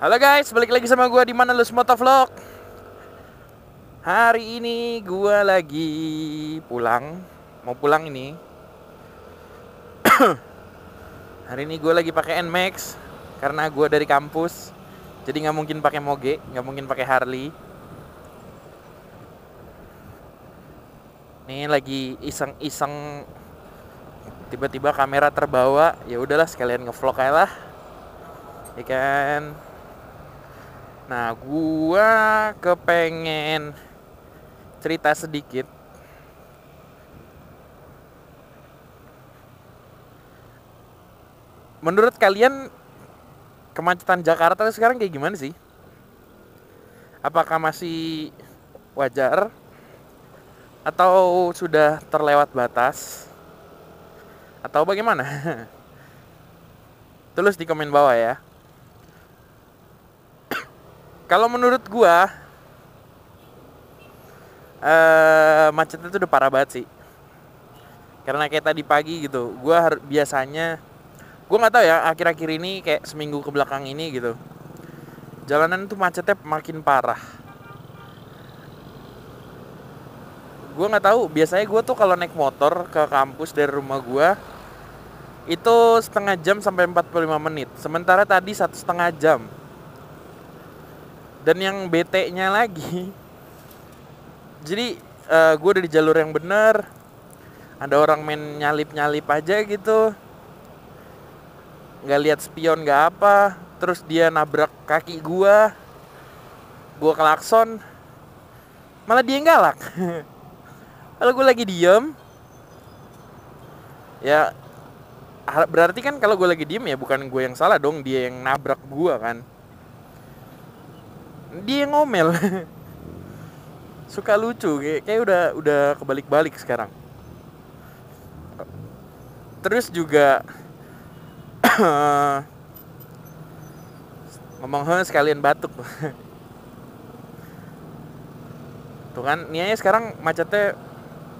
Halo guys, balik lagi sama gue di Mana Lu Motovlog. Hari ini gue lagi mau pulang ini. Hari ini gue lagi pakai Nmax karena gue dari kampus, jadi nggak mungkin pakai Moge, nggak mungkin pakai Harley. Nih lagi iseng-iseng, tiba-tiba kamera terbawa, ya udahlah sekalian ngevlog aja lah, ya kan. Nah, gua kepengen cerita sedikit. Menurut kalian kemacetan Jakarta sekarang kayak gimana sih? Apakah masih wajar atau sudah terlewat batas? Atau bagaimana? Tulis di komen bawah ya. Kalau menurut gua macetnya tuh udah parah banget sih. Karena kayak tadi pagi gitu, biasanya gua nggak tahu ya, akhir-akhir ini kayak seminggu ke belakang ini gitu, jalanan tuh macetnya makin parah. Gua nggak tahu, biasanya gua tuh kalau naik motor ke kampus dari rumah gua itu setengah jam sampai 45 menit. Sementara tadi 1,5 jam. Dan yang bete-nya lagi, jadi gue udah di jalur yang bener, ada orang main nyalip-nyalip aja gitu, nggak lihat spion nggak apa, terus dia nabrak kaki gue klakson, malah dia yang galak. Kalau gue lagi diem, ya berarti kan kalau gue lagi diem ya bukan gue yang salah dong, dia yang nabrak gue kan. Dia yang ngomel. Suka lucu, kayak udah kebalik-balik sekarang. Terus juga ngomong sekalian batuk. Tuh kan, niatnya sekarang macetnya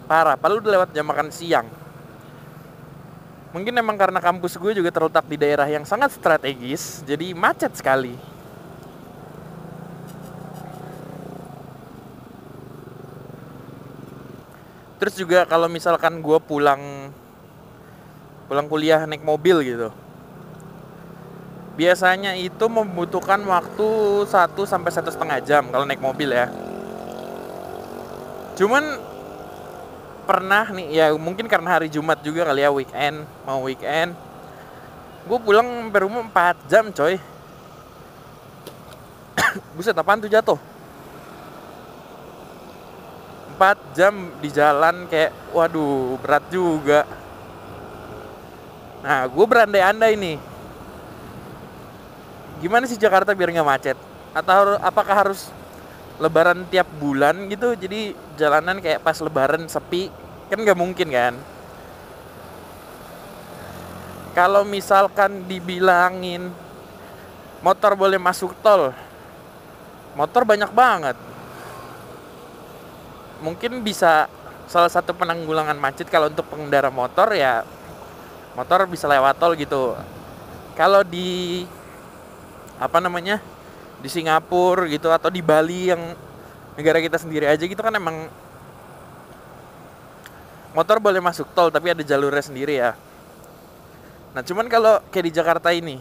parah, padahal udah lewat jam makan siang. Mungkin emang karena kampus gue juga terletak di daerah yang sangat strategis, jadi macet sekali. Terus juga kalau misalkan gue pulang kuliah naik mobil gitu, biasanya itu membutuhkan waktu 1 sampai 1,5 jam kalau naik mobil ya. Cuman pernah nih, ya mungkin karena hari Jumat juga kali ya, mau weekend, gue pulang sampai rumah 4 jam coy. Buset, apaan tuh jatuh? 4 jam di jalan, kayak waduh berat juga. Nah, gue berandai-andai nih, gimana sih Jakarta biar gak macet? Atau apakah harus lebaran tiap bulan gitu, jadi jalanan kayak pas lebaran sepi? Kan gak mungkin kan. Kalau misalkan dibilangin motor boleh masuk tol, motor banyak banget. Mungkin bisa salah satu penanggulangan macet kalau untuk pengendara motor, ya motor bisa lewat tol gitu. Kalau di di Singapura gitu, atau di Bali yang negara kita sendiri aja gitu kan, emang motor boleh masuk tol tapi ada jalurnya sendiri ya. Nah cuman kalau kayak di Jakarta ini,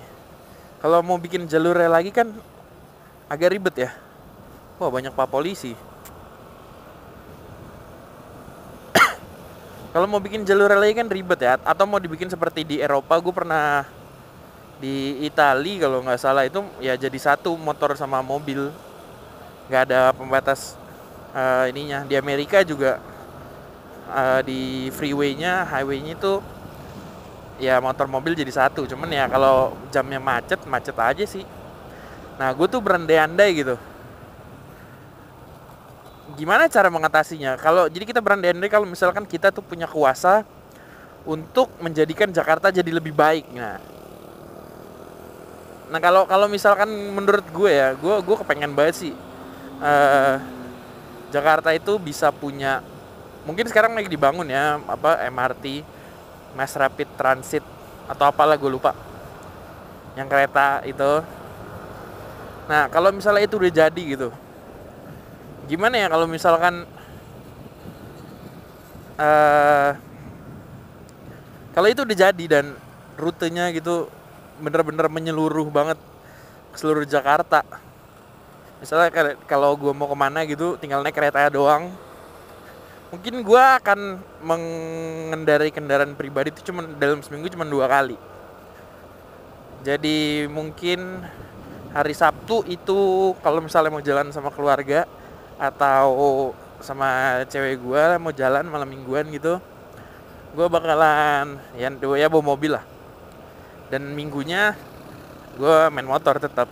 kalau mau bikin jalurnya lagi kan agak ribet ya. Wah, banyak pak polisi. Kalau mau bikin jalur lagi kan ribet ya. Atau mau dibikin seperti di Eropa, gue pernah di Italia kalau nggak salah, itu ya jadi satu motor sama mobil, nggak ada pembatas ininya. Di Amerika juga di freeway-nya, highway-nya itu ya motor mobil jadi satu. Cuman ya kalau jamnya macet aja sih. Nah gue tuh berandai-andai gitu, gimana cara mengatasinya. Jadi kita berandai-andai kalau misalkan kita tuh punya kuasa untuk menjadikan Jakarta jadi lebih baik. Nah kalau misalkan menurut gue ya, gue kepengen banget sih Jakarta itu bisa punya, mungkin sekarang lagi dibangun ya, MRT, Mass Rapid Transit atau apalah, gue lupa, yang kereta itu. Nah kalau misalnya itu udah jadi gitu, gimana ya kalau misalkan kalau itu udah jadi dan rutenya gitu bener-bener menyeluruh banget ke seluruh Jakarta. Misalnya kalau gue mau kemana gitu tinggal naik kereta doang, mungkin gue akan mengendarai kendaraan pribadi itu cuma dalam seminggu cuma 2 kali. Jadi mungkin hari Sabtu itu kalau misalnya mau jalan sama keluarga atau sama cewek gue mau jalan malam mingguan gitu, gue bakalan ya bawa mobil lah. Dan minggunya gue main motor tetap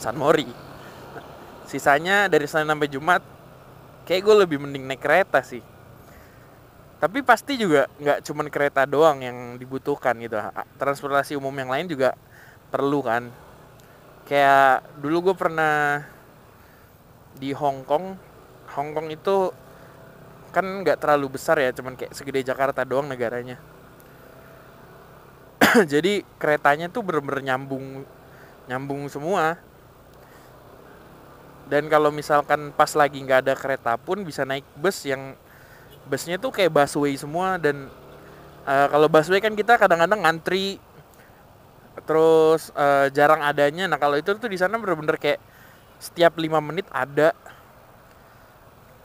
San Mori. Sisanya dari Senin sampai Jumat kayak gue lebih mending naik kereta sih. Tapi pasti juga nggak cuman kereta doang yang dibutuhkan gitu. Transportasi umum yang lain juga perlu kan. Kayak dulu gue pernah di Hong Kong. Hong Kong itu kan nggak terlalu besar ya, cuman kayak segede Jakarta doang negaranya. Jadi keretanya tuh bener-bener nyambung semua. Dan kalau misalkan pas lagi nggak ada kereta pun bisa naik bus yang busnya tuh kayak busway semua. Dan kalau busway kan kita kadang-kadang ngantri, terus jarang adanya. Nah kalau itu tuh di sana bener-bener kayak setiap 5 menit ada,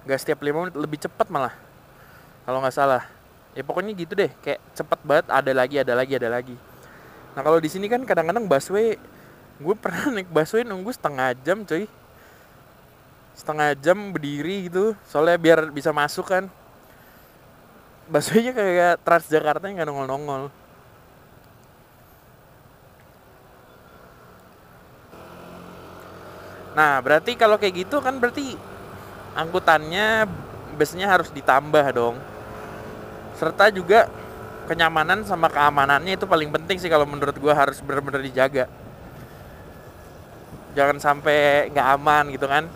nggak setiap 5 menit, lebih cepat malah kalau nggak salah. Ya pokoknya gitu deh, kayak cepet banget, ada lagi. Nah kalau di sini kan kadang-kadang busway, gue pernah naik busway nunggu setengah jam coy, setengah jam berdiri gitu, soalnya biar bisa masuk kan. Busway-nya kayak Transjakarta yang nggak nongol-nongol. Nah berarti kalau kayak gitu kan berarti angkutannya, busnya harus ditambah dong. Serta juga kenyamanan sama keamanannya itu paling penting sih kalau menurut gue, harus benar-benar dijaga. Jangan sampai nggak aman gitu kan.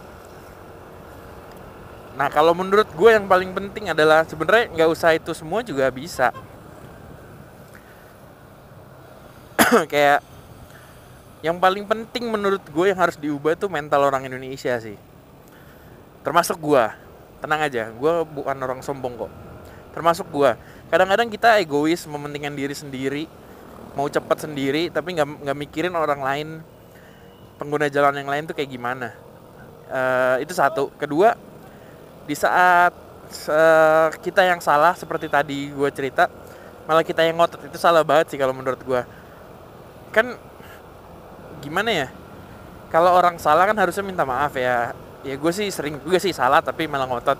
Nah kalau menurut gue yang paling penting adalah sebenarnya nggak usah itu semua juga bisa. Kayak yang paling penting menurut gue yang harus diubah tuh mental orang Indonesia sih. Termasuk gue. Tenang aja, gue bukan orang sombong kok. Termasuk gue. Kadang-kadang kita egois, mementingkan diri sendiri, mau cepat sendiri, tapi nggak mikirin orang lain, pengguna jalan yang lain tuh kayak gimana. Itu satu. Kedua, di saat kita yang salah seperti tadi gue cerita, malah kita yang ngotot, itu salah banget sih kalau menurut gue. Kan gimana ya? Kalau orang salah kan harusnya minta maaf ya. Ya gue sih sering juga sih salah tapi malah ngotot.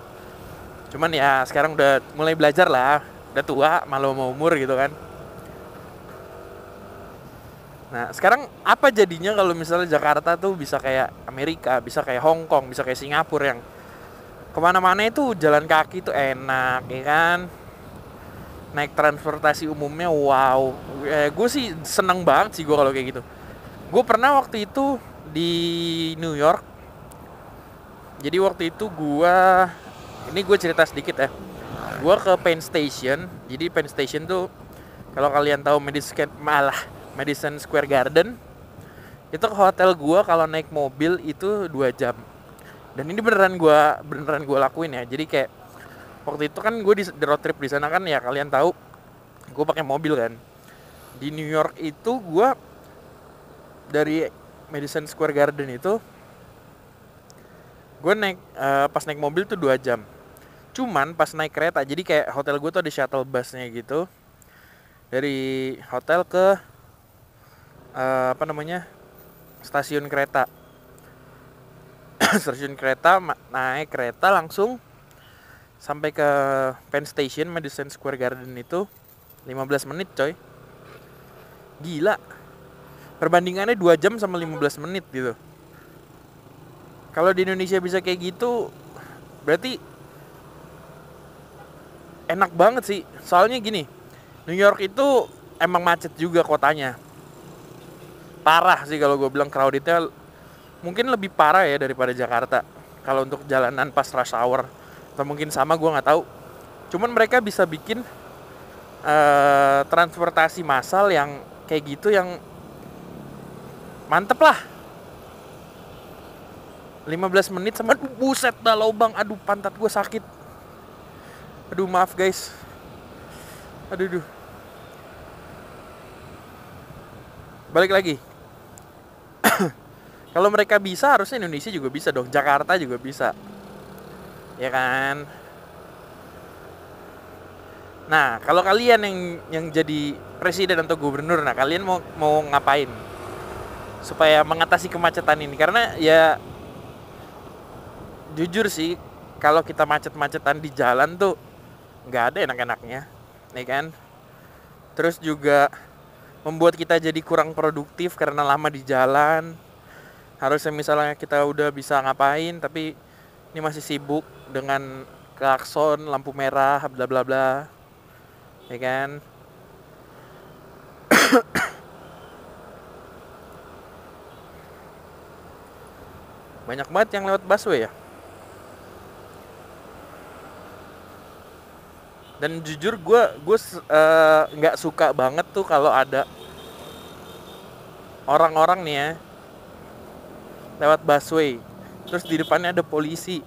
Cuman ya sekarang udah mulai belajar lah, udah tua, malu mau umur gitu kan. Nah sekarang apa jadinya kalau misalnya Jakarta tuh bisa kayak Amerika, bisa kayak Hong Kong, bisa kayak Singapura yang kemana-mana itu jalan kaki tuh enak ya kan. Naik transportasi umumnya wow. Gue sih seneng banget sih gue kalau kayak gitu. Gue pernah waktu itu di New York. Jadi waktu itu ini gue cerita sedikit ya. Gue ke Penn Station. Jadi Penn Station tuh kalau kalian tahu Madison Square Garden, itu ke hotel gue kalau naik mobil itu 2 jam. Dan ini beneran gue lakuin ya. Jadi kayak waktu itu kan gue di road trip di sana kan ya, kalian tahu gue pakai mobil kan. Di New York itu gue dari Madison Square Garden itu gue pas naik mobil tuh 2 jam. Cuman pas naik kereta, jadi kayak hotel gue tuh ada shuttle busnya gitu, dari hotel ke stasiun kereta. Stasiun kereta, naik kereta langsung sampai ke Penn Station Madison Square Garden itu 15 menit coy. Gila, perbandingannya 2 jam sama 15 menit gitu. Kalau di Indonesia bisa kayak gitu, berarti enak banget sih. Soalnya gini, New York itu emang macet juga kotanya. Parah sih kalau gue bilang, crowdednya mungkin lebih parah ya daripada Jakarta. Kalau untuk jalanan pas rush hour, atau mungkin sama, gue nggak tahu. Cuman mereka bisa bikin transportasi massal yang kayak gitu yang mantep lah. 15 menit sama buset dah lobang. Aduh, pantat gue sakit. Aduh, maaf guys. Aduh. Balik lagi. Kalau mereka bisa, harusnya Indonesia juga bisa dong. Jakarta juga bisa. Ya kan? Nah, kalau kalian yang jadi presiden atau gubernur, nah kalian mau ngapain supaya mengatasi kemacetan ini? Karena ya jujur sih, kalau kita macet-macetan di jalan tuh nggak ada enak-enaknya, ya kan? Terus juga membuat kita jadi kurang produktif karena lama di jalan. Harusnya misalnya kita udah bisa ngapain, tapi ini masih sibuk dengan klakson, lampu merah, bla bla bla. Ya kan? Banyak banget yang lewat busway ya. Dan jujur gue nggak suka banget tuh kalau ada orang-orang nih ya lewat busway, terus di depannya ada polisi.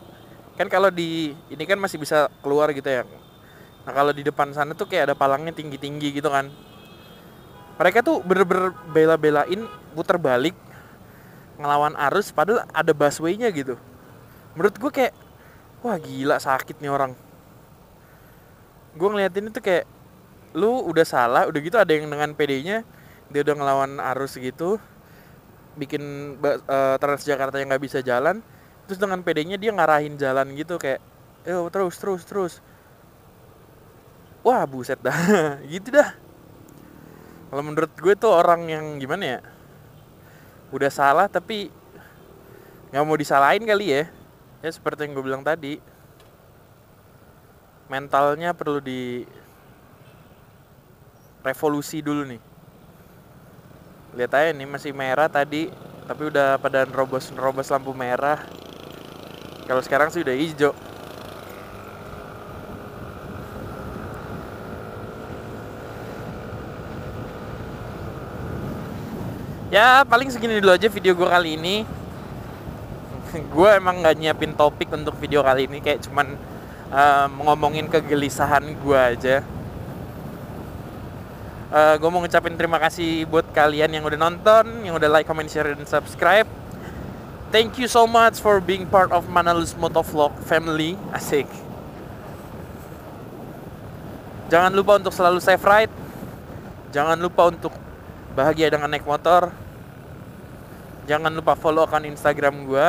Kan kalau di ini kan masih bisa keluar gitu ya. Nah kalau di depan sana tuh kayak ada palangnya tinggi-tinggi gitu kan. Mereka tuh bener-bener bela-belain puter balik ngelawan arus padahal ada busway-nya gitu. Menurut gue kayak, wah gila sakit nih orang. Gue ngeliatin itu kayak, lu udah salah, udah gitu ada yang dengan PD-nya dia udah ngelawan arus gitu, bikin Transjakarta yang nggak bisa jalan, terus dengan PD-nya dia ngarahin jalan gitu kayak, terus. Wah buset dah, gitu dah. Kalau menurut gue tuh orang yang gimana ya, udah salah tapi nggak mau disalahin kali ya. Ya seperti yang gue bilang tadi, mentalnya perlu di revolusi dulu nih. Lihat aja nih masih merah tadi, tapi udah pada nerobos lampu merah. Kalau sekarang sih udah hijau. Ya paling segini dulu aja video gue kali ini. Gue emang gak nyiapin topik untuk video kali ini, kayak cuman ngomongin kegelisahan gue aja. Gue mau ngucapin terima kasih buat kalian yang udah nonton, yang udah like, comment, share, dan subscribe. Thank you so much for being part of Manalus Motovlog family. Asik. Jangan lupa untuk selalu safe ride. Jangan lupa untuk bahagia dengan naik motor. Jangan lupa follow akun Instagram gue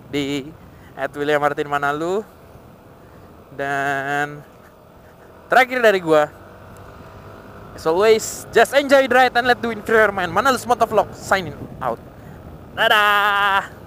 di @williammartinmanalu. Dan terakhir dari gue, as always, just enjoy the ride and let the wind clear your mind. Manalus Motovlog signing out. Dadah.